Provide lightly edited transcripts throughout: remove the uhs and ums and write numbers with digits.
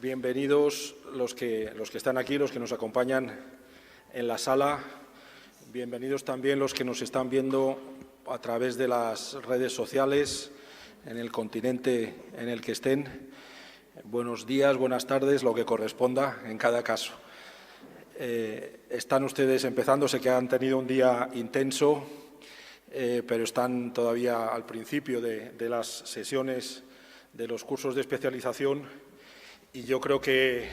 Bienvenidos los que están aquí, los que nos acompañan en la sala. Bienvenidos también los que nos están viendo a través de las redes sociales en el continente en el que estén. Buenos días, buenas tardes, lo que corresponda en cada caso. Están ustedes empezando, sé que han tenido un día intenso, pero están todavía al principio de las sesiones de los cursos de especialización y yo creo que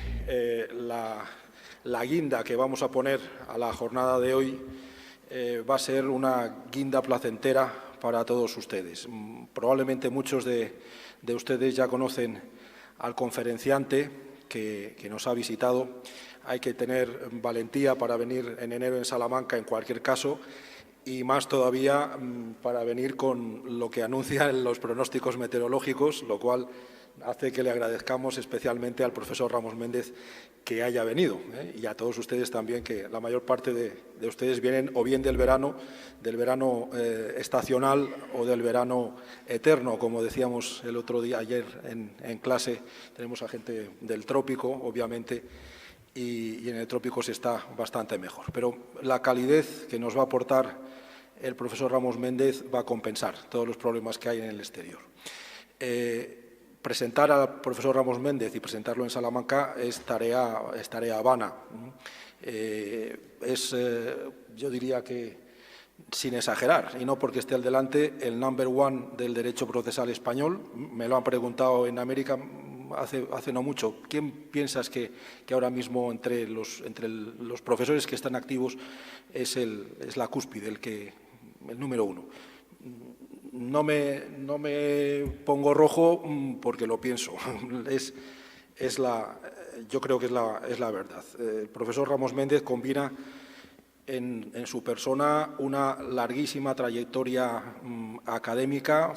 la guinda que vamos a poner a la jornada de hoy va a ser una guinda placentera para todos ustedes. Probablemente muchos de ustedes ya conocen al conferenciante que nos ha visitado. Hay que tener valentía para venir en enero en Salamanca en cualquier caso y más todavía para venir con lo que anuncian los pronósticos meteorológicos, lo cual hace que le agradezcamos especialmente al profesor Ramos Méndez que haya venido y a todos ustedes también, que la mayor parte de ustedes vienen o bien del verano estacional o del verano eterno, como decíamos el otro día, ayer en clase. Tenemos a gente del trópico, obviamente, y en el trópico se está bastante mejor. Pero la calidez que nos va a aportar el profesor Ramos Méndez va a compensar todos los problemas que hay en el exterior. Presentar al profesor Ramos Méndez y presentarlo en Salamanca es tarea vana. Yo diría que, sin exagerar, y no porque esté al delante, el number one del derecho procesal español. Me lo han preguntado en América hace no mucho. ¿Quién piensas que ahora mismo entre los profesores que están activos es la cúspide, el número uno? No me pongo rojo porque lo pienso. Yo creo que es la verdad. El profesor Ramos Méndez combina en su persona una larguísima trayectoria académica.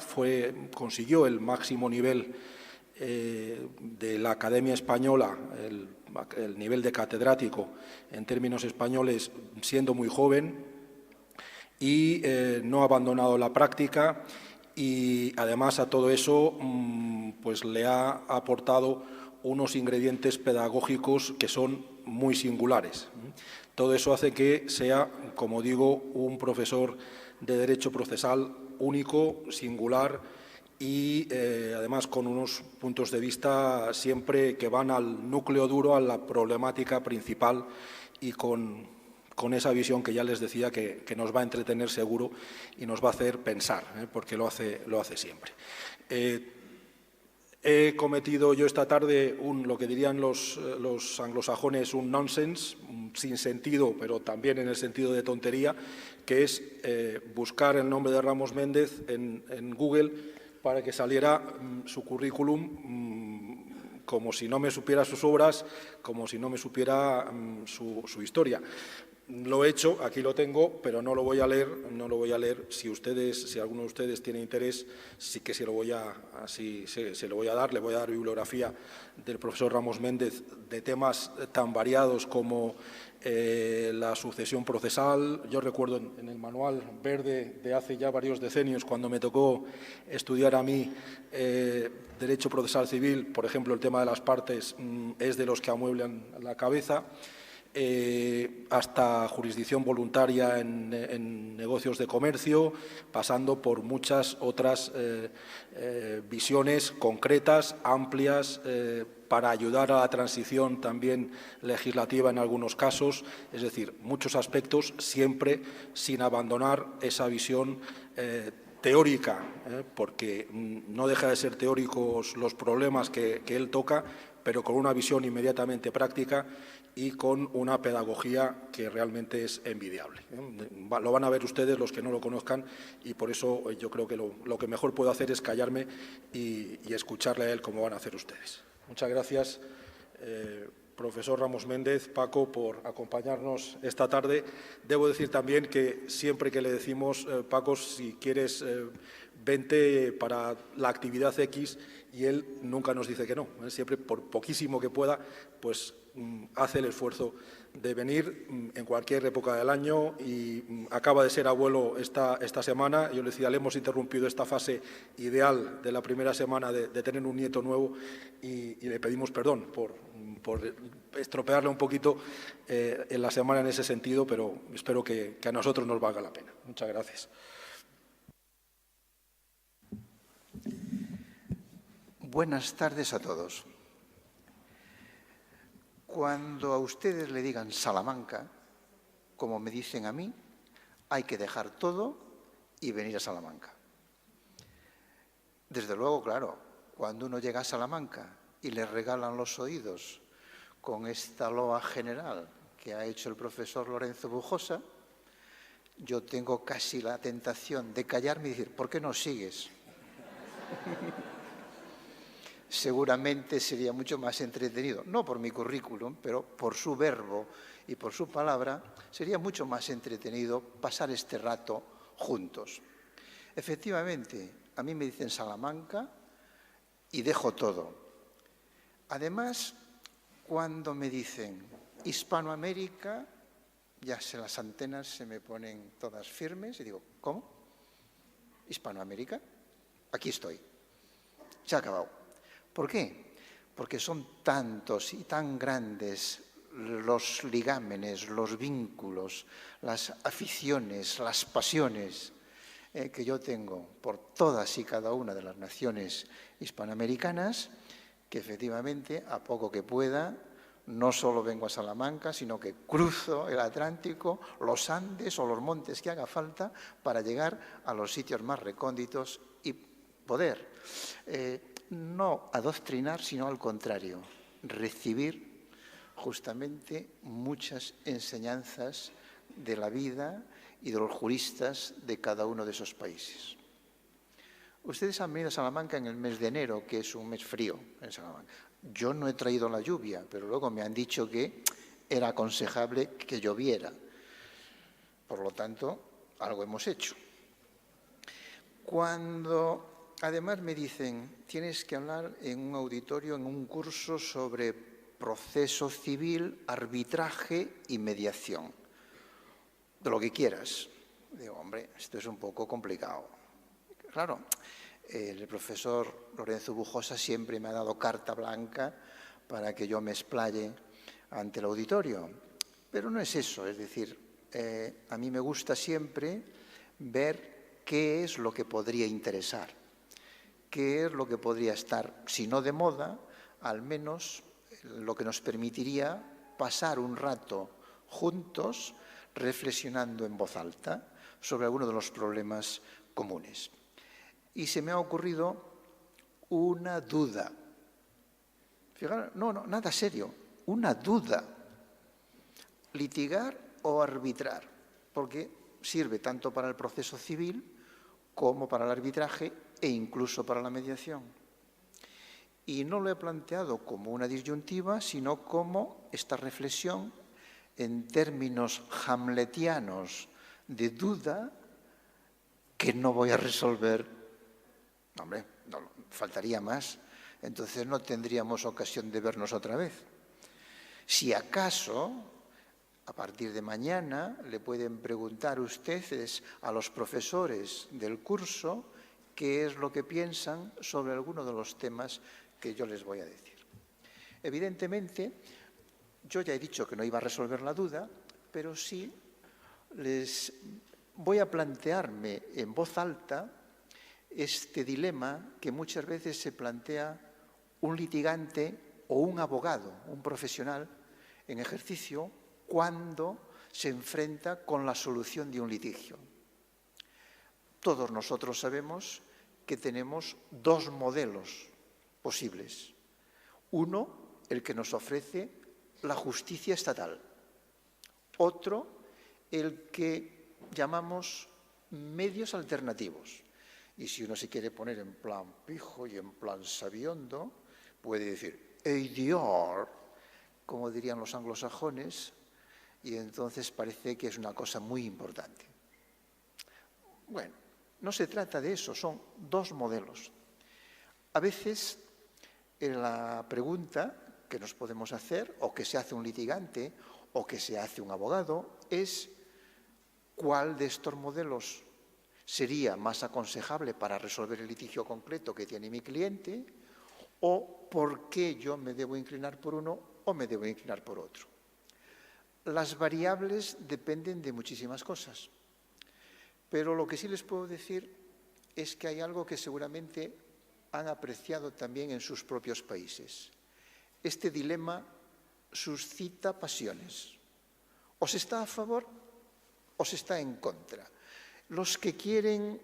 Consiguió el máximo nivel de la Academia Española, el nivel de catedrático en términos españoles, siendo muy joven. Y no ha abandonado la práctica y, además, a todo eso pues le ha aportado unos ingredientes pedagógicos que son muy singulares. Todo eso hace que sea, como digo, un profesor de Derecho Procesal único, singular y, además, con unos puntos de vista siempre que van al núcleo duro, a la problemática principal y con esa visión que ya les decía que nos va a entretener seguro y nos va a hacer pensar, porque lo hace siempre. He cometido yo esta tarde lo que dirían los anglosajones un nonsense, sin sentido, pero también en el sentido de tontería, que es buscar el nombre de Ramos Méndez en Google para que saliera su currículum como si no me supiera sus obras, como si no me supiera su historia. Lo he hecho, aquí lo tengo, pero no lo voy a leer. Si alguno de ustedes tiene interés, sí que se lo voy a dar. Le voy a dar bibliografía del profesor Ramos Méndez de temas tan variados como la sucesión procesal. Yo recuerdo en el manual verde de hace ya varios decenios, cuando me tocó estudiar a mí Derecho Procesal Civil, por ejemplo, el tema de las partes es de los que amueblan la cabeza. Hasta jurisdicción voluntaria en negocios de comercio, pasando por muchas otras visiones concretas, amplias, para ayudar a la transición también legislativa en algunos casos, es decir, muchos aspectos, siempre sin abandonar esa visión teórica, porque no deja de ser teóricos los problemas que él toca, pero con una visión inmediatamente práctica y con una pedagogía que realmente es envidiable. Lo van a ver ustedes los que no lo conozcan y por eso yo creo que lo que mejor puedo hacer es callarme y escucharle a él como van a hacer ustedes. Muchas gracias, profesor Ramos Méndez, Paco, por acompañarnos esta tarde. Debo decir también que siempre que le decimos, Paco, si quieres, vente para la actividad X, y él nunca nos dice que no. Siempre, por poquísimo que pueda, pues hace el esfuerzo de venir en cualquier época del año y acaba de ser abuelo esta semana. Yo le decía, le hemos interrumpido esta fase ideal de la primera semana de tener un nieto nuevo y le pedimos perdón por estropearle un poquito en la semana en ese sentido, pero espero que a nosotros nos valga la pena. Muchas gracias. Buenas tardes a todos. Cuando a ustedes le digan Salamanca, como me dicen a mí, hay que dejar todo y venir a Salamanca. Desde luego, claro, cuando uno llega a Salamanca y le regalan los oídos con esta loa general que ha hecho el profesor Lorenzo Bujosa, yo tengo casi la tentación de callarme y decir, ¿por qué no sigues? Seguramente sería mucho más entretenido, no por mi currículum, pero por su verbo y por su palabra, sería mucho más entretenido pasar este rato juntos. Efectivamente, a mí me dicen Salamanca y dejo todo. Además, cuando me dicen Hispanoamérica, ya las antenas se me ponen todas firmes y digo, ¿cómo? ¿Hispanoamérica? Aquí estoy. Se ha acabado. ¿Por qué? Porque son tantos y tan grandes los ligámenes, los vínculos, las aficiones, las pasiones que yo tengo por todas y cada una de las naciones hispanoamericanas, que efectivamente, a poco que pueda, no solo vengo a Salamanca, sino que cruzo el Atlántico, los Andes o los montes que haga falta para llegar a los sitios más recónditos y poder no adoctrinar, sino al contrario, recibir justamente muchas enseñanzas de la vida y de los juristas de cada uno de esos países. Ustedes han venido a Salamanca en el mes de enero, que es un mes frío en Salamanca. Yo no he traído la lluvia, pero luego me han dicho que era aconsejable que lloviera. Por lo tanto, algo hemos hecho. Cuando además me dicen, tienes que hablar en un auditorio, en un curso sobre proceso civil, arbitraje y mediación. De lo que quieras. Digo, hombre, esto es un poco complicado. Claro, el profesor Lorenzo Bujosa siempre me ha dado carta blanca para que yo me explaye ante el auditorio. Pero no es eso, es decir, a mí me gusta siempre ver qué es lo que podría interesar, qué es lo que podría estar, si no de moda, al menos lo que nos permitiría pasar un rato juntos reflexionando en voz alta sobre algunos de los problemas comunes. Y se me ha ocurrido una duda. Fijaros, no, nada serio, una duda. Litigar o arbitrar, porque sirve tanto para el proceso civil como para el arbitraje e incluso para la mediación. Y no lo he planteado como una disyuntiva, sino como esta reflexión en términos hamletianos de duda que no voy a resolver. No, hombre, no, faltaría más. Entonces no tendríamos ocasión de vernos otra vez. Si acaso, a partir de mañana, le pueden preguntar ustedes a los profesores del curso qué es lo que piensan sobre alguno de los temas que yo les voy a decir. Evidentemente, yo ya he dicho que no iba a resolver la duda, pero sí les voy a plantearme en voz alta este dilema que muchas veces se plantea un litigante o un abogado, un profesional en ejercicio, cuando se enfrenta con la solución de un litigio. Todos nosotros sabemos que tenemos dos modelos posibles. Uno, el que nos ofrece la justicia estatal. Otro, el que llamamos medios alternativos. Y si uno se quiere poner en plan pijo y en plan sabiondo, puede decir ADR, como dirían los anglosajones, y entonces parece que es una cosa muy importante. Bueno, no se trata de eso, son dos modelos. A veces, en la pregunta que nos podemos hacer, o que se hace un litigante, o que se hace un abogado, es cuál de estos modelos sería más aconsejable para resolver el litigio concreto que tiene mi cliente, o por qué yo me debo inclinar por uno o me debo inclinar por otro. Las variables dependen de muchísimas cosas, pero lo que sí les puedo decir es que hay algo que seguramente han apreciado también en sus propios países. Este dilema suscita pasiones. O se está a favor o se está en contra. Los que quieren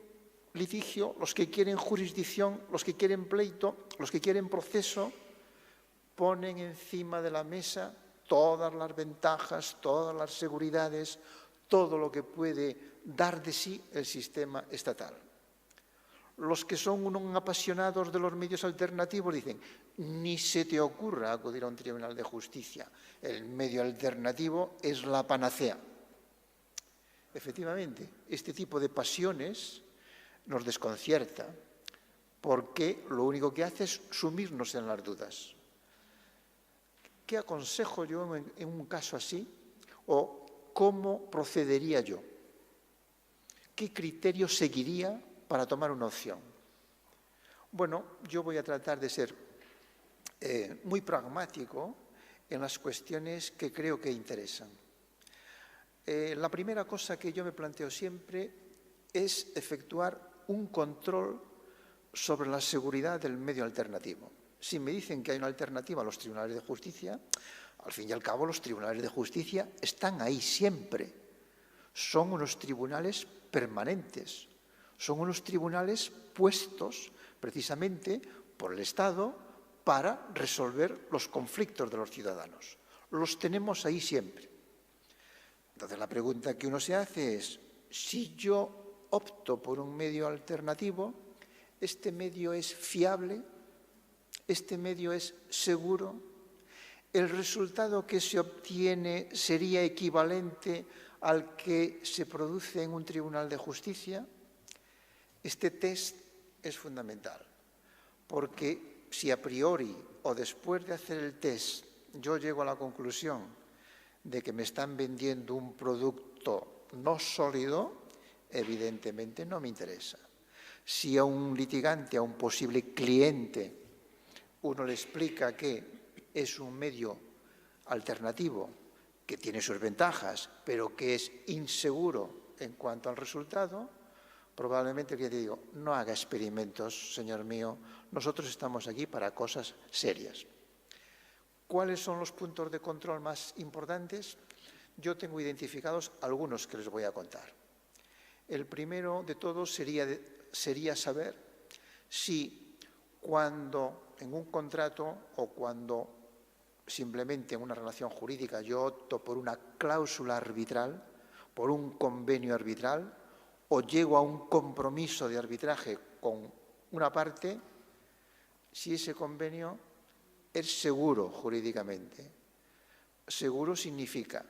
litigio, los que quieren jurisdicción, los que quieren pleito, los que quieren proceso, ponen encima de la mesa todas las ventajas, todas las seguridades, todo lo que puede dar de sí el sistema estatal. Los que son unos apasionados de los medios alternativos dicen, ni se te ocurra acudir a un tribunal de justicia, el medio alternativo es la panacea. Efectivamente, este tipo de pasiones nos desconcierta porque lo único que hace es sumirnos en las dudas. ¿Qué aconsejo yo en un caso así? ¿O cómo procedería yo? ¿Qué criterio seguiría para tomar una opción? Bueno, yo voy a tratar de ser muy pragmático en las cuestiones que creo que interesan. La primera cosa que yo me planteo siempre es efectuar un control sobre la seguridad del medio alternativo. Si me dicen que hay una alternativa a los tribunales de justicia, al fin y al cabo los tribunales de justicia están ahí siempre. Son unos tribunales permanentes, son unos tribunales puestos precisamente por el Estado para resolver los conflictos de los ciudadanos. Los tenemos ahí siempre. Entonces la pregunta que uno se hace es, si yo opto por un medio alternativo, ¿este medio es fiable? ¿Este medio es seguro? ¿El resultado que se obtiene sería equivalente al que se produce en un tribunal de justicia? Este test es fundamental, porque si a priori o después de hacer el test yo llego a la conclusión de que me están vendiendo un producto no sólido, evidentemente no me interesa. Si a un litigante, a un posible cliente, uno le explica que es un medio alternativo, que tiene sus ventajas, pero que es inseguro en cuanto al resultado, probablemente que te digo, no haga experimentos, señor mío, nosotros estamos aquí para cosas serias. ¿Cuáles son los puntos de control más importantes? Yo tengo identificados algunos que les voy a contar. El primero de todos sería saber si cuando en un contrato o cuando simplemente en una relación jurídica yo opto por una cláusula arbitral, por un convenio arbitral, o llego a un compromiso de arbitraje con una parte, si ese convenio es seguro jurídicamente. Seguro significa,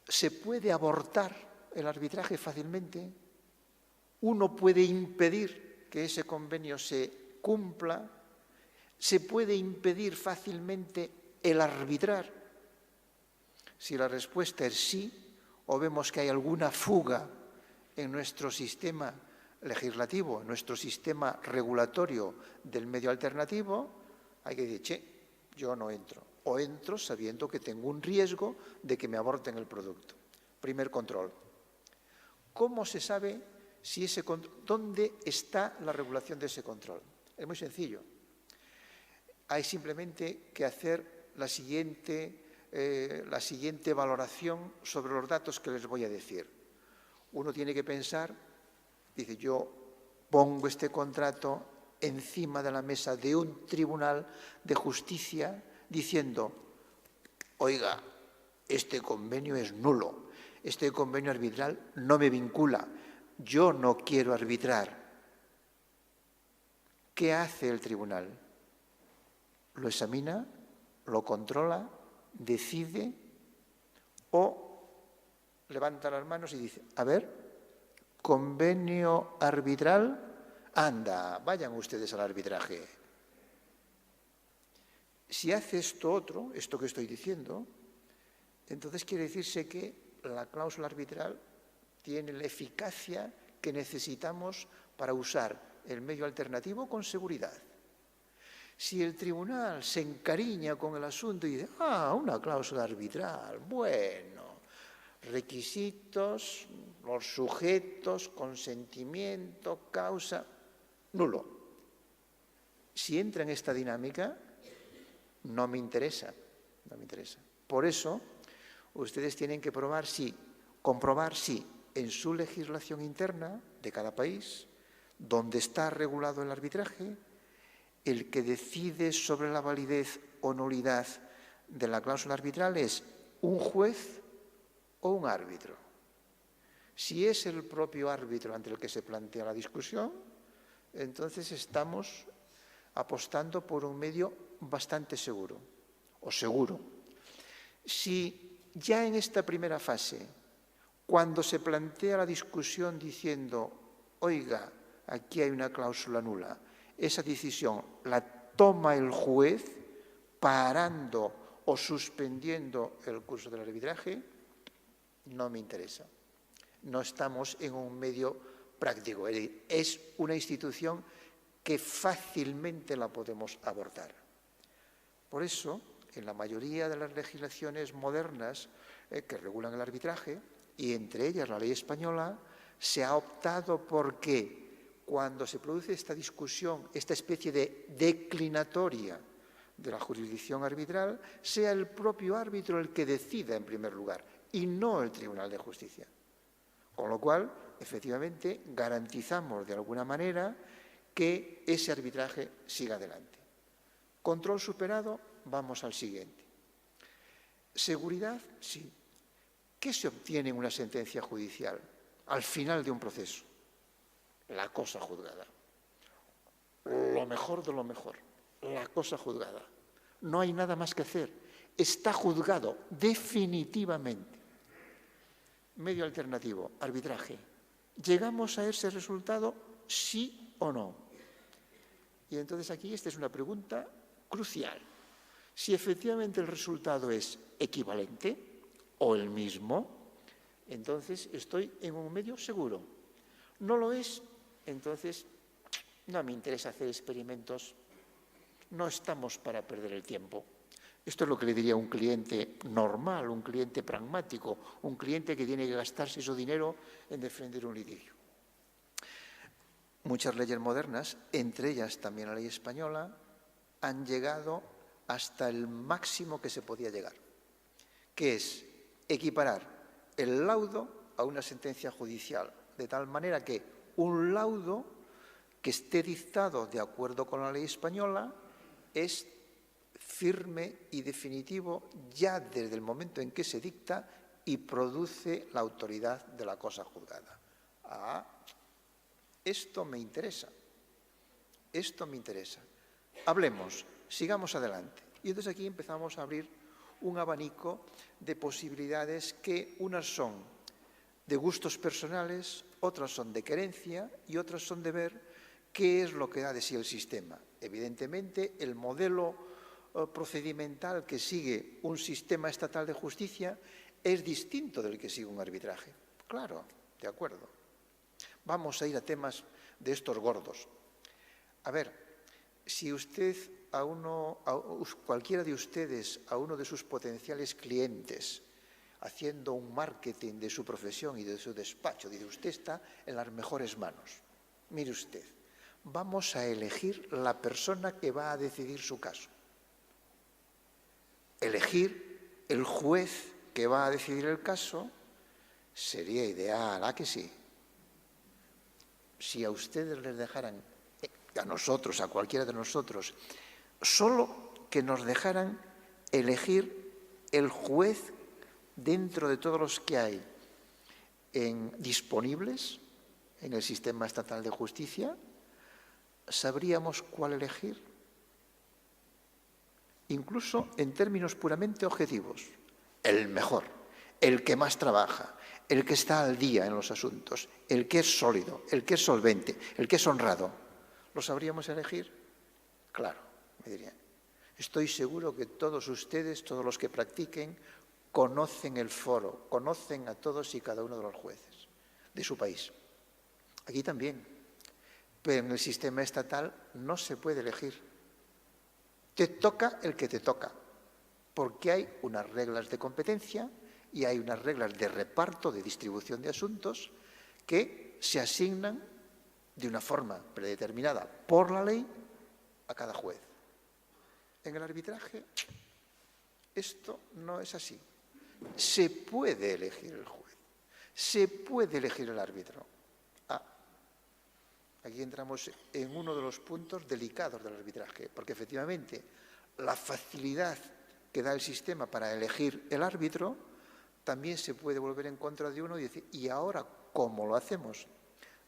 ¿se puede abortar el arbitraje fácilmente? ¿Uno puede impedir que ese convenio se cumpla? ¿Se puede impedir fácilmente el arbitrar? Si la respuesta es sí, o vemos que hay alguna fuga en nuestro sistema legislativo, en nuestro sistema regulatorio del medio alternativo, hay que decir, che, yo no entro. O entro sabiendo que tengo un riesgo de que me aborten el producto. Primer control. ¿Cómo se sabe si dónde está la regulación de ese control? Es muy sencillo. Hay simplemente que hacer la siguiente valoración sobre los datos que les voy a decir. Uno tiene que pensar, dice, yo pongo este contrato encima de la mesa de un tribunal de justicia diciendo, oiga, este convenio es nulo, este convenio arbitral no me vincula, yo no quiero arbitrar. ¿Qué hace el tribunal? ¿Lo examina? ¿Lo controla? ¿Decide? ¿O levanta las manos y dice, a ver, convenio arbitral, anda, vayan ustedes al arbitraje? Si hace esto otro, esto que estoy diciendo, entonces quiere decirse que la cláusula arbitral tiene la eficacia que necesitamos para usar el medio alternativo con seguridad. Si el tribunal se encariña con el asunto y dice, una cláusula arbitral, bueno, requisitos, los sujetos, consentimiento, causa, nulo. Si entra en esta dinámica, no me interesa, no me interesa. Por eso, ustedes tienen que comprobar si en su legislación interna de cada país, donde está regulado el arbitraje, el que decide sobre la validez o nulidad de la cláusula arbitral es un juez o un árbitro. Si es el propio árbitro ante el que se plantea la discusión, entonces estamos apostando por un medio bastante seguro, o seguro. Si ya en esta primera fase, cuando se plantea la discusión diciendo, oiga, aquí hay una cláusula nula, esa decisión la toma el juez parando o suspendiendo el curso del arbitraje, no me interesa. No estamos en un medio práctico, es decir, es una institución que fácilmente la podemos abordar. Por eso, en la mayoría de las legislaciones modernas que regulan el arbitraje, y entre ellas la ley española, se ha optado por que cuando se produce esta discusión, esta especie de declinatoria de la jurisdicción arbitral, sea el propio árbitro el que decida en primer lugar y no el Tribunal de Justicia. Con lo cual, efectivamente, garantizamos de alguna manera que ese arbitraje siga adelante. Control superado, vamos al siguiente. Seguridad, sí. ¿Qué se obtiene en una sentencia judicial al final de un proceso? La cosa juzgada. Lo mejor de lo mejor. La cosa juzgada. No hay nada más que hacer. Está juzgado definitivamente. Medio alternativo, arbitraje. ¿Llegamos a ese resultado, sí o no? Y entonces aquí esta es una pregunta crucial. Si efectivamente el resultado es equivalente o el mismo, entonces estoy en un medio seguro. No lo es, entonces no me interesa hacer experimentos, no estamos para perder el tiempo. Esto es lo que le diría a un cliente normal, un cliente pragmático, un cliente que tiene que gastarse su dinero en defender un litigio. Muchas leyes modernas, entre ellas también la ley española, han llegado hasta el máximo que se podía llegar, que es equiparar el laudo a una sentencia judicial, de tal manera que un laudo que esté dictado de acuerdo con la ley española es firme y definitivo ya desde el momento en que se dicta y produce la autoridad de la cosa juzgada. Esto me interesa. Esto me interesa. Hablemos, sigamos adelante. Y entonces aquí empezamos a abrir un abanico de posibilidades que unas son de gustos personales, otras son de querencia y otras son de ver qué es lo que da de sí el sistema. Evidentemente, el modelo procedimental que sigue un sistema estatal de justicia es distinto del que sigue un arbitraje. Claro, de acuerdo. Vamos a ir a temas de estos gordos. A ver, si usted cualquiera de ustedes, a uno de sus potenciales clientes, haciendo un marketing de su profesión y de su despacho, dice, usted está en las mejores manos. Mire usted, vamos a elegir la persona que va a decidir su caso. Elegir el juez que va a decidir el caso sería ideal, ¿a que sí? Si a ustedes les dejaran, a nosotros, a cualquiera de nosotros, solo que nos dejaran elegir el juez dentro de todos los que hay disponibles en el sistema estatal de justicia, ¿sabríamos cuál elegir? Incluso en términos puramente objetivos. El mejor, el que más trabaja, el que está al día en los asuntos, el que es sólido, el que es solvente, el que es honrado. ¿Lo sabríamos elegir? Claro, me dirían. Estoy seguro que todos ustedes, todos los que practiquen, conocen el foro, conocen a todos y cada uno de los jueces de su país. Aquí también. Pero en el sistema estatal no se puede elegir. Te toca el que te toca, porque hay unas reglas de competencia y hay unas reglas de reparto, de distribución de asuntos, que se asignan de una forma predeterminada por la ley a cada juez. En el arbitraje esto no es así. Se puede elegir el juez, se puede elegir el árbitro. Aquí entramos en uno de los puntos delicados del arbitraje, porque efectivamente la facilidad que da el sistema para elegir el árbitro también se puede volver en contra de uno y decir, ¿y ahora cómo lo hacemos?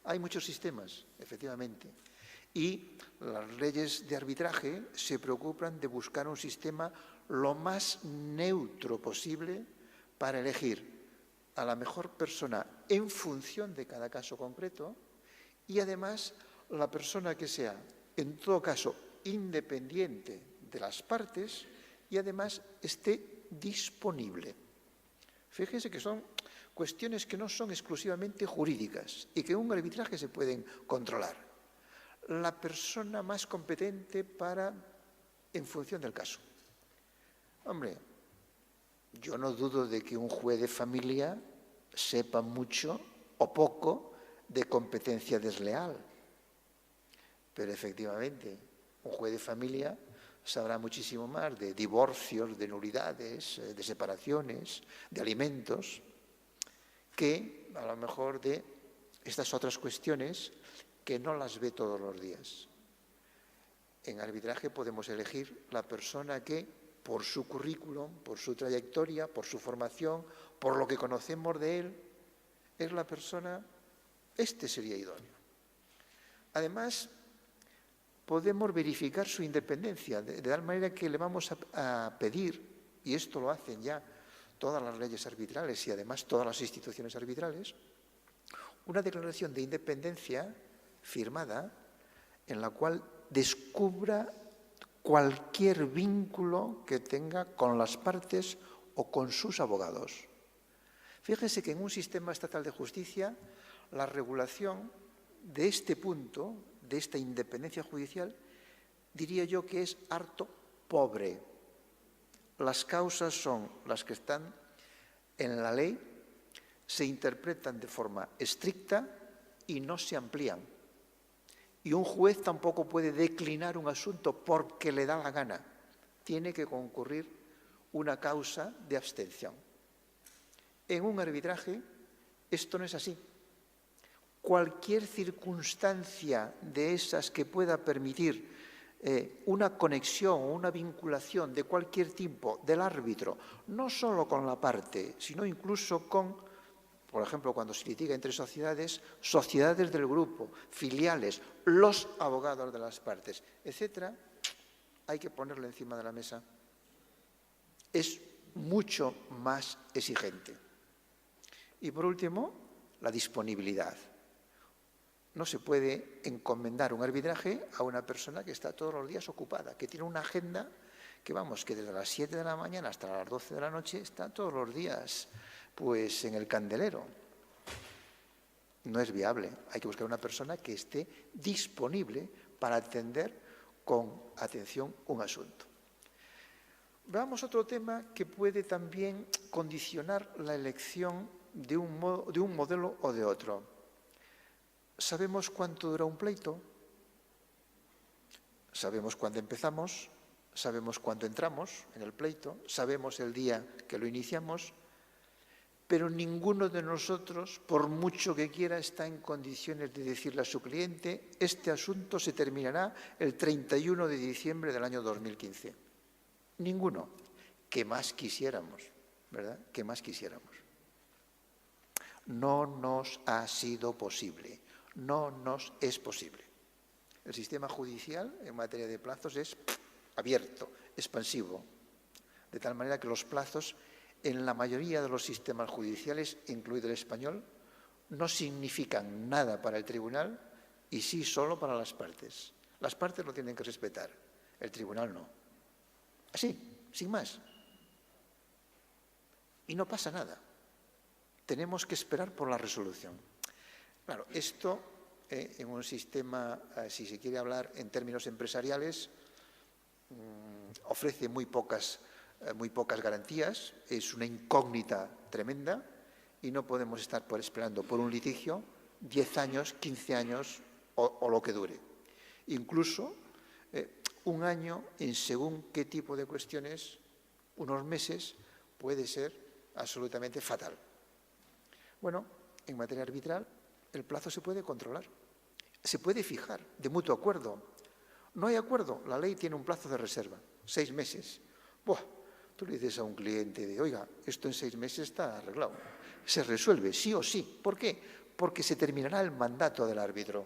Hay muchos sistemas, efectivamente, y las leyes de arbitraje se preocupan de buscar un sistema lo más neutro posible para elegir a la mejor persona en función de cada caso concreto y además la persona que sea, en todo caso, independiente de las partes y además esté disponible. Fíjense que son cuestiones que no son exclusivamente jurídicas y que en un arbitraje se pueden controlar. La persona más competente en función del caso. Hombre, yo no dudo de que un juez de familia sepa mucho o poco de competencia desleal, pero efectivamente un juez de familia sabrá muchísimo más de divorcios, de nulidades, de separaciones, de alimentos, que a lo mejor de estas otras cuestiones que no las ve todos los días. En arbitraje podemos elegir la persona que, por su currículum, por su trayectoria, por su formación, por lo que conocemos de él, es la persona, este sería idóneo. Además, podemos verificar su independencia, de tal manera que le vamos a pedir, y esto lo hacen ya todas las leyes arbitrales y además todas las instituciones arbitrales, una declaración de independencia firmada en la cual descubra cualquier vínculo que tenga con las partes o con sus abogados. Fíjense que en un sistema estatal de justicia la regulación de este punto, de esta independencia judicial, diría yo que es harto pobre. Las causas son las que están en la ley, se interpretan de forma estricta y no se amplían. Y un juez tampoco puede declinar un asunto porque le da la gana. Tiene que concurrir una causa de abstención. En un arbitraje esto no es así. Cualquier circunstancia de esas que pueda permitir una conexión o una vinculación de cualquier tipo del árbitro, no solo con la parte, sino incluso con, por ejemplo, cuando se litiga entre sociedades, sociedades del grupo, filiales, los abogados de las partes, etcétera, hay que ponerlo encima de la mesa. Es mucho más exigente. Y por último, la disponibilidad. No se puede encomendar un arbitraje a una persona que está todos los días ocupada, que tiene una agenda que que desde las 7 de la mañana hasta las 12 de la noche está todos los días pues en el candelero. No es viable. Hay que buscar una persona que esté disponible para atender con atención un asunto. Veamos otro tema que puede también condicionar la elección de un modelo o de otro. ¿Sabemos cuánto dura un pleito? Sabemos cuándo empezamos, sabemos cuándo entramos en el pleito, sabemos el día que lo iniciamos, pero ninguno de nosotros, por mucho que quiera, está en condiciones de decirle a su cliente, este asunto se terminará el 31 de diciembre del año 2015. Ninguno. ¿Qué más quisiéramos? ¿Verdad? ¿Qué más quisiéramos? No nos ha sido posible. No nos es posible. El sistema judicial en materia de plazos es abierto, expansivo, de tal manera que los plazos en la mayoría de los sistemas judiciales, incluido el español, no significan nada para el tribunal y sí solo para las partes. Las partes lo tienen que respetar, el tribunal no. Así, sin más. Y no pasa nada. Tenemos que esperar por la resolución. Claro, esto en un sistema, si se quiere hablar en términos empresariales, ofrece muy pocas garantías, es una incógnita tremenda y no podemos estar esperando por un litigio 10 años, 15 años o lo que dure. Incluso un año en según qué tipo de cuestiones, unos meses, puede ser absolutamente fatal. Bueno, en materia arbitral el plazo se puede controlar, se puede fijar de mutuo acuerdo. No hay acuerdo, la ley tiene un plazo de reserva, 6 meses. Buah, tú le dices a un cliente de, oiga, esto en 6 meses está arreglado. Se resuelve, sí o sí. ¿Por qué? Porque se terminará el mandato del árbitro.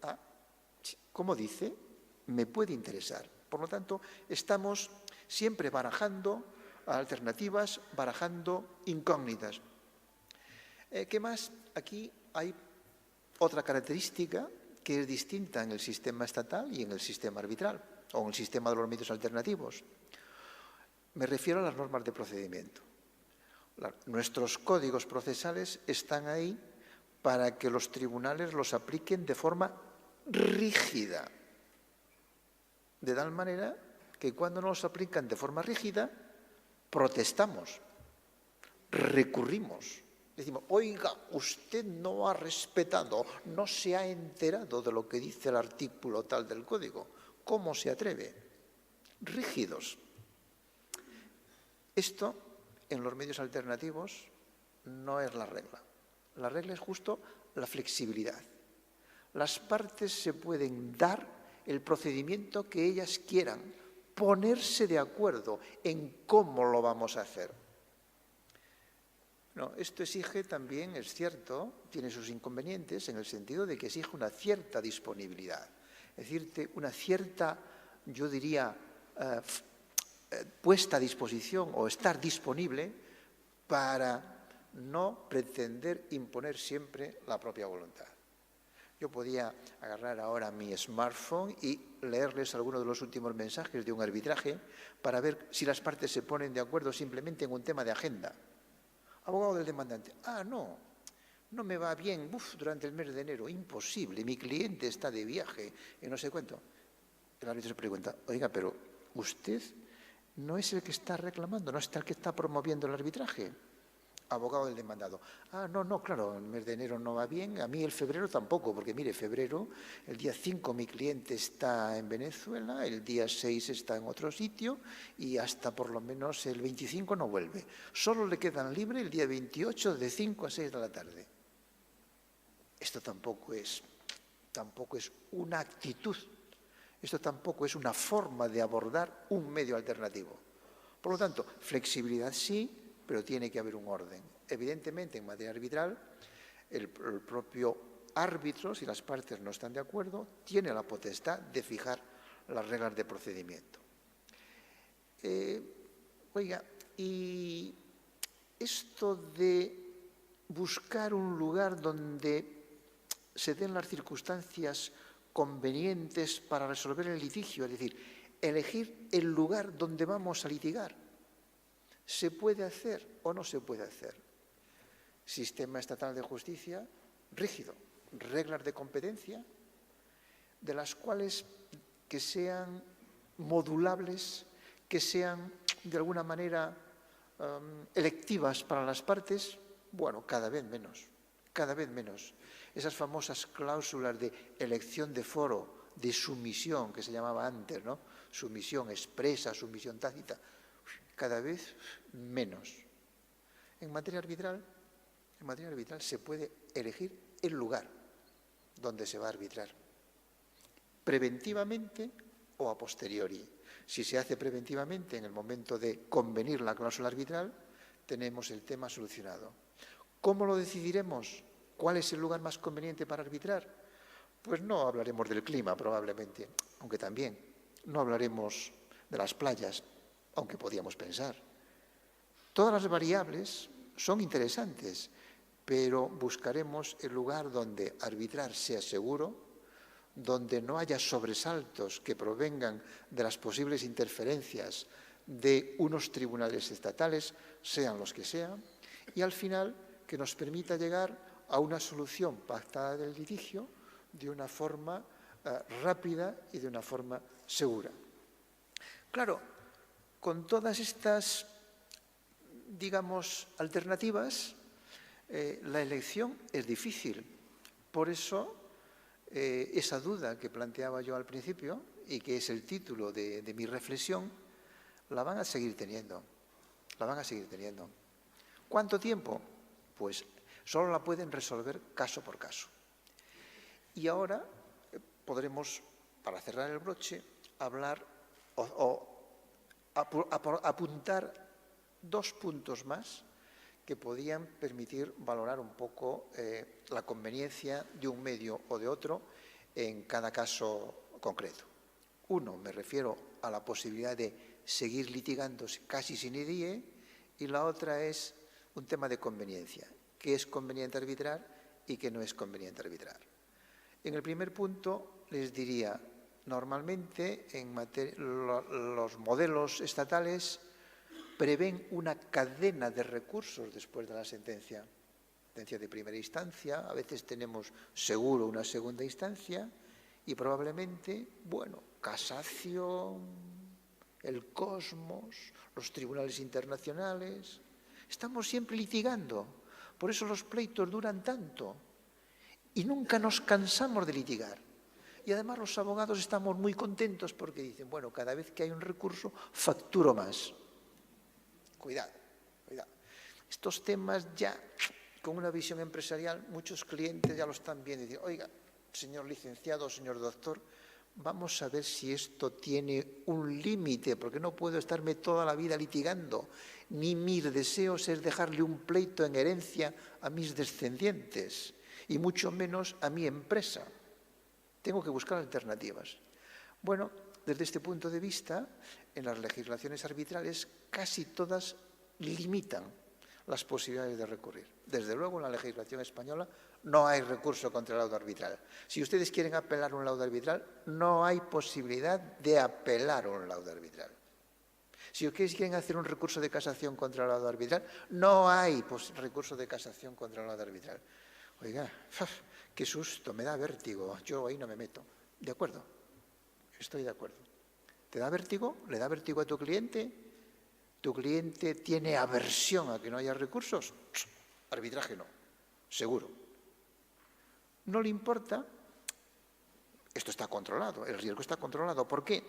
Ah, ¿cómo dice? Me puede interesar. Por lo tanto, estamos siempre barajando alternativas, barajando incógnitas. ¿Qué más? Aquí hay otra característica que es distinta en el sistema estatal y en el sistema arbitral, o en el sistema de los medios alternativos. Me refiero a las normas de procedimiento. Nuestros códigos procesales están ahí para que los tribunales los apliquen de forma rígida, de tal manera que cuando no los aplican de forma rígida, protestamos, recurrimos. Decimos, oiga, usted no ha respetado, no se ha enterado de lo que dice el artículo tal del código. ¿Cómo se atreve? Rígidos. Esto, en los medios alternativos, no es la regla. La regla es justo la flexibilidad. Las partes se pueden dar el procedimiento que ellas quieran, ponerse de acuerdo en cómo lo vamos a hacer. No, esto exige también, es cierto, tiene sus inconvenientes en el sentido de que exige una cierta disponibilidad, es decir, una cierta, yo diría, puesta a disposición o estar disponible para no pretender imponer siempre la propia voluntad. Yo podía agarrar ahora mi smartphone y leerles algunos de los últimos mensajes de un arbitraje para ver si las partes se ponen de acuerdo simplemente en un tema de agenda. Abogado del demandante, no me va bien durante el mes de enero, imposible, mi cliente está de viaje y no sé cuánto. El árbitro se pregunta, oiga, pero usted no es el que está reclamando, no es el que está promoviendo el arbitraje. Abogado del demandado, no, claro, el mes de enero no va bien, a mí el febrero tampoco, porque mire, febrero, el día 5 mi cliente está en Venezuela, el día 6 está en otro sitio y hasta por lo menos el 25 no vuelve. Solo le quedan libre el día 28 de 5 a 6 de la tarde. Esto tampoco es una actitud, esto tampoco es una forma de abordar un medio alternativo. Por lo tanto, flexibilidad sí, pero tiene que haber un orden. Evidentemente, en materia arbitral, el propio árbitro, si las partes no están de acuerdo, tiene la potestad de fijar las reglas de procedimiento. Oiga, y esto de buscar un lugar donde se den las circunstancias convenientes para resolver el litigio, es decir, elegir el lugar donde vamos a litigar, ¿se puede hacer o no se puede hacer? Sistema estatal de justicia rígido, reglas de competencia, de las cuales que sean modulables, que sean de alguna manera electivas para las partes, bueno, cada vez menos, cada vez menos. Esas famosas cláusulas de elección de foro, de sumisión, que se llamaba antes, ¿no? Sumisión expresa, sumisión tácita, cada vez menos. En materia arbitral se puede elegir el lugar donde se va a arbitrar, preventivamente o a posteriori. Si se hace preventivamente, en el momento de convenir la cláusula arbitral, tenemos el tema solucionado. ¿Cómo lo decidiremos? ¿Cuál es el lugar más conveniente para arbitrar? Pues no hablaremos del clima, probablemente, aunque también. No hablaremos de las playas, aunque podíamos pensar. Todas las variables son interesantes, pero buscaremos el lugar donde arbitrar sea seguro, donde no haya sobresaltos que provengan de las posibles interferencias de unos tribunales estatales, sean los que sean, y al final que nos permita llegar a una solución pactada del litigio de una forma rápida y de una forma segura. Claro, con todas estas, digamos, alternativas, la elección es difícil. Por eso, esa duda que planteaba yo al principio y que es el título de mi reflexión, la van a seguir teniendo. La van a seguir teniendo. ¿Cuánto tiempo? Pues solo la pueden resolver caso por caso. Y ahora podremos, para cerrar el broche, hablar o apuntar 2 puntos más que podían permitir valorar un poco la conveniencia de un medio o de otro en cada caso concreto. Uno, me refiero a la posibilidad de seguir litigando casi sin idie, y la otra es un tema de conveniencia. ¿Qué es conveniente arbitrar y qué no es conveniente arbitrar? En el primer punto les diría, normalmente los modelos estatales prevén una cadena de recursos después de la sentencia de primera instancia, a veces tenemos seguro una segunda instancia y probablemente, bueno, casación, el cosmos, los tribunales internacionales. Estamos siempre litigando, por eso los pleitos duran tanto y nunca nos cansamos de litigar. Y además los abogados estamos muy contentos porque dicen, bueno, cada vez que hay un recurso, facturo más. Cuidado, cuidado. Estos temas ya, con una visión empresarial, muchos clientes ya lo están viendo y dicen, oiga, señor licenciado, señor doctor, vamos a ver si esto tiene un límite, porque no puedo estarme toda la vida litigando, ni mis deseos es dejarle un pleito en herencia a mis descendientes, y mucho menos a mi empresa. Tengo que buscar alternativas. Bueno, desde este punto de vista, en las legislaciones arbitrales casi todas limitan las posibilidades de recurrir. Desde luego, en la legislación española no hay recurso contra el laudo arbitral. Si ustedes quieren apelar un laudo arbitral, no hay posibilidad de apelar un laudo arbitral. Si ustedes quieren hacer un recurso de casación contra el laudo arbitral, no hay recurso de casación contra el laudo arbitral. Oiga, qué susto, me da vértigo, yo ahí no me meto. ¿De acuerdo? Estoy de acuerdo. ¿Te da vértigo? ¿Le da vértigo a tu cliente? ¿Tu cliente tiene aversión a que no haya recursos? Arbitraje no, seguro. ¿No le importa? Esto está controlado, el riesgo está controlado. ¿Por qué?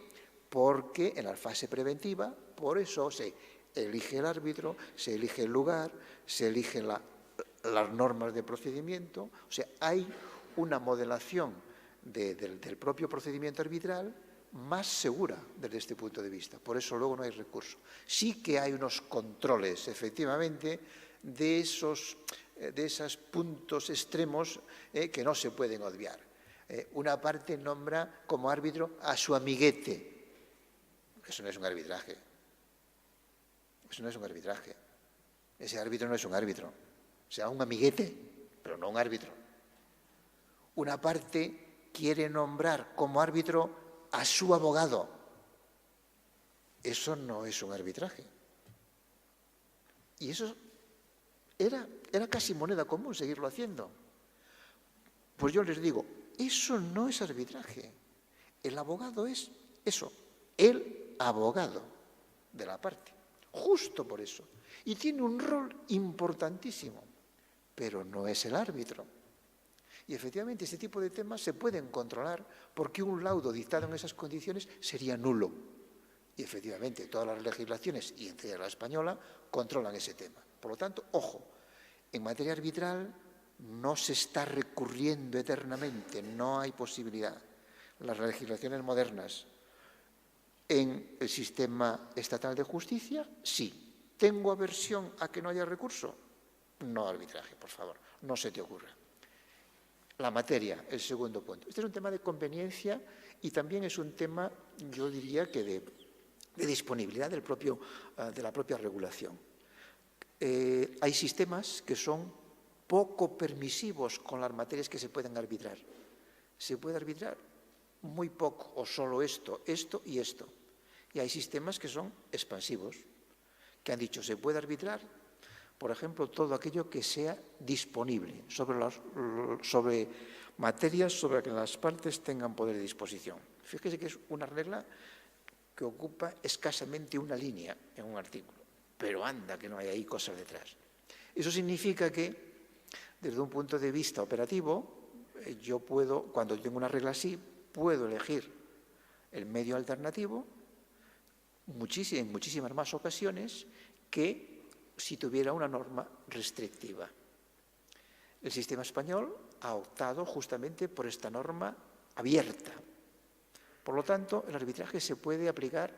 Porque en la fase preventiva, por eso se elige el árbitro, se elige el lugar, se eligen las normas de procedimiento. O sea, hay una modelación del propio procedimiento arbitral más segura desde este punto de vista. Por eso luego no hay recurso. Sí que hay unos controles, efectivamente, de esos puntos extremos que no se pueden obviar. Una parte nombra como árbitro a su amiguete. Eso no es un arbitraje. Eso no es un arbitraje. Ese árbitro no es un árbitro. O sea, un amiguete, pero no un árbitro. Una parte quiere nombrar como árbitro a su abogado. Eso no es un arbitraje. Y eso era casi moneda común seguirlo haciendo. Pues yo les digo, eso no es arbitraje. El abogado es eso, el abogado de la parte. Justo por eso. Y tiene un rol importantísimo, pero no es el árbitro. Y efectivamente este tipo de temas se pueden controlar porque un laudo dictado en esas condiciones sería nulo. Y efectivamente todas las legislaciones, y entre ellas la española, controlan ese tema. Por lo tanto, ojo, en materia arbitral no se está recurriendo eternamente, no hay posibilidad. Las legislaciones modernas en el sistema estatal de justicia, sí. ¿Tengo aversión a que no haya recurso? No arbitraje, por favor, no se te ocurra. La materia, el segundo punto. Este es un tema de conveniencia y también es un tema, yo diría que de disponibilidad de la propia regulación. Hay sistemas que son poco permisivos con las materias que se pueden arbitrar. ¿Se puede arbitrar? muy poco o solo esto, esto y esto. Y hay sistemas que son expansivos, que han dicho se puede arbitrar, por ejemplo, todo aquello que sea disponible sobre materias sobre que las partes tengan poder de disposición. Fíjese que es una regla que ocupa escasamente una línea en un artículo, pero anda que no hay ahí cosas detrás. Eso significa que, desde un punto de vista operativo, yo puedo, cuando tengo una regla así, puedo elegir el medio alternativo en muchísimas más ocasiones que si tuviera una norma restrictiva. El sistema español ha optado justamente por esta norma abierta. Por lo tanto, el arbitraje se puede aplicar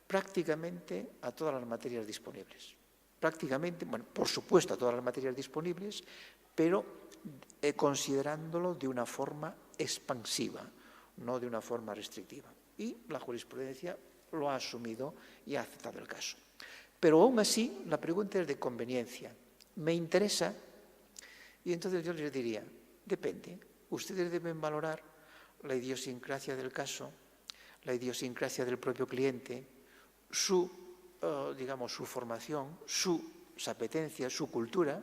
prácticamente a todas las materias disponibles. Prácticamente, bueno, por supuesto a todas las materias disponibles, pero considerándolo de una forma expansiva, no de una forma restrictiva. Y la jurisprudencia lo ha asumido y ha aceptado el caso. Pero aún así, la pregunta es de conveniencia. ¿Me interesa? Y entonces yo les diría, depende. Ustedes deben valorar la idiosincrasia del caso, la idiosincrasia del propio cliente, su formación, sus apetencias, su cultura,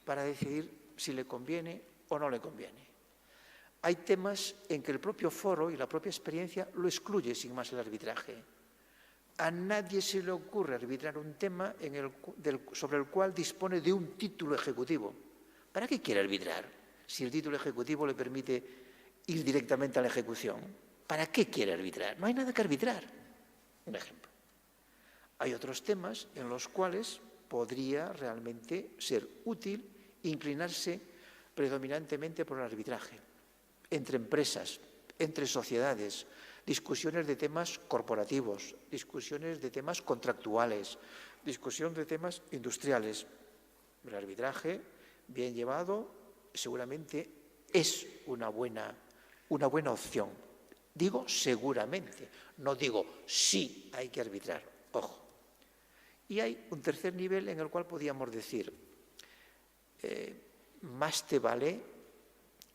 para decidir si le conviene o no le conviene. Hay temas en que el propio foro y la propia experiencia lo excluye sin más el arbitraje. A nadie se le ocurre arbitrar un tema sobre el cual dispone de un título ejecutivo. ¿Para qué quiere arbitrar si el título ejecutivo le permite ir directamente a la ejecución? ¿Para qué quiere arbitrar? No hay nada que arbitrar. Un ejemplo. Hay otros temas en los cuales podría realmente ser útil inclinarse predominantemente por el arbitraje. Entre empresas, entre sociedades, discusiones de temas corporativos, discusiones de temas contractuales, discusión de temas industriales. El arbitraje, bien llevado, seguramente es una buena opción. Digo seguramente, no digo sí hay que arbitrar, ojo. Y hay un tercer nivel en el cual podríamos decir, más te vale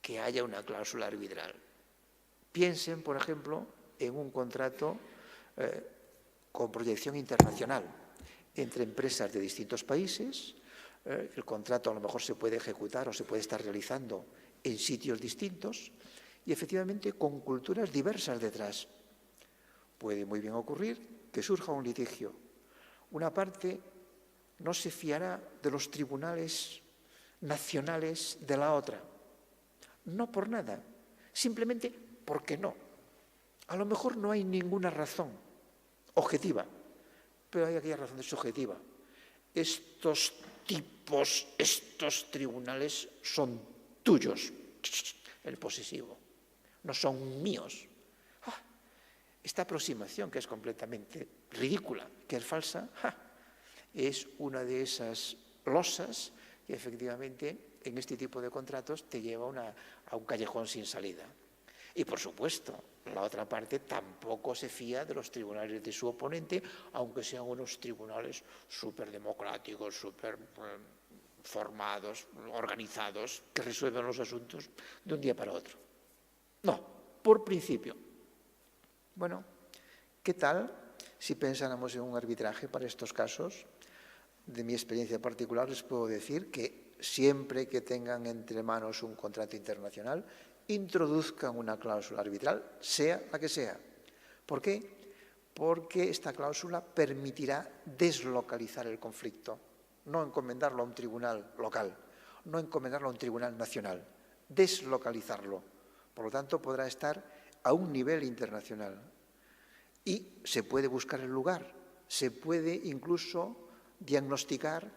que haya una cláusula arbitral. Piensen, por ejemplo, en un contrato con proyección internacional entre empresas de distintos países. El contrato a lo mejor se puede ejecutar o se puede estar realizando en sitios distintos y efectivamente con culturas diversas detrás. Puede muy bien ocurrir que surja un litigio. Una parte no se fiará de los tribunales nacionales de la otra. No por nada, simplemente porque no. A lo mejor no hay ninguna razón objetiva, pero hay aquella razón subjetiva. Estos tipos, estos tribunales son tuyos, el posesivo, no son míos. Esta aproximación, que es completamente ridícula, que es falsa, es una de esas losas que efectivamente en este tipo de contratos te lleva a un callejón sin salida. Y por supuesto, la otra parte tampoco se fía de los tribunales de su oponente, aunque sean unos tribunales súper democráticos, súper formados, organizados, que resuelven los asuntos de un día para otro. No, por principio. Bueno, ¿qué tal si pensáramos en un arbitraje para estos casos? De mi experiencia particular les puedo decir que siempre que tengan entre manos un contrato internacional, introduzcan una cláusula arbitral, sea la que sea. ¿Por qué? Porque esta cláusula permitirá deslocalizar el conflicto, no encomendarlo a un tribunal local, no encomendarlo a un tribunal nacional, deslocalizarlo. Por lo tanto, podrá estar a un nivel internacional. Y se puede buscar el lugar, se puede incluso diagnosticar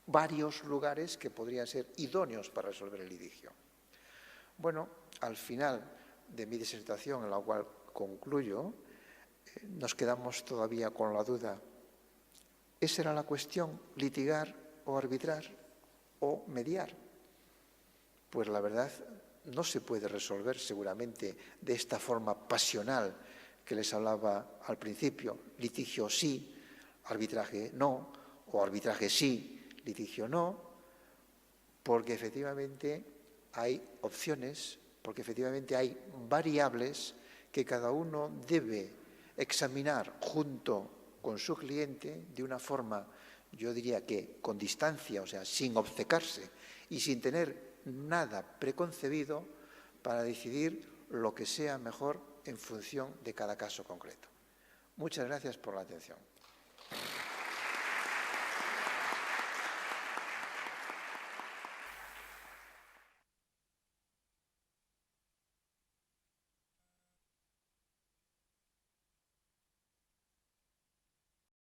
varios lugares que podrían ser idóneos para resolver el litigio. Bueno, al final de mi disertación, en la cual concluyo, nos quedamos todavía con la duda. ¿Esa era la cuestión? ¿Litigar o arbitrar o mediar? Pues la verdad no se puede resolver seguramente de esta forma pasional que les hablaba al principio. Litigio sí, arbitraje no, o arbitraje sí, litigio no, porque efectivamente hay opciones porque efectivamente hay variables que cada uno debe examinar junto con su cliente de una forma, yo diría que con distancia, o sea, sin obcecarse y sin tener nada preconcebido para decidir lo que sea mejor en función de cada caso concreto. Muchas gracias por la atención.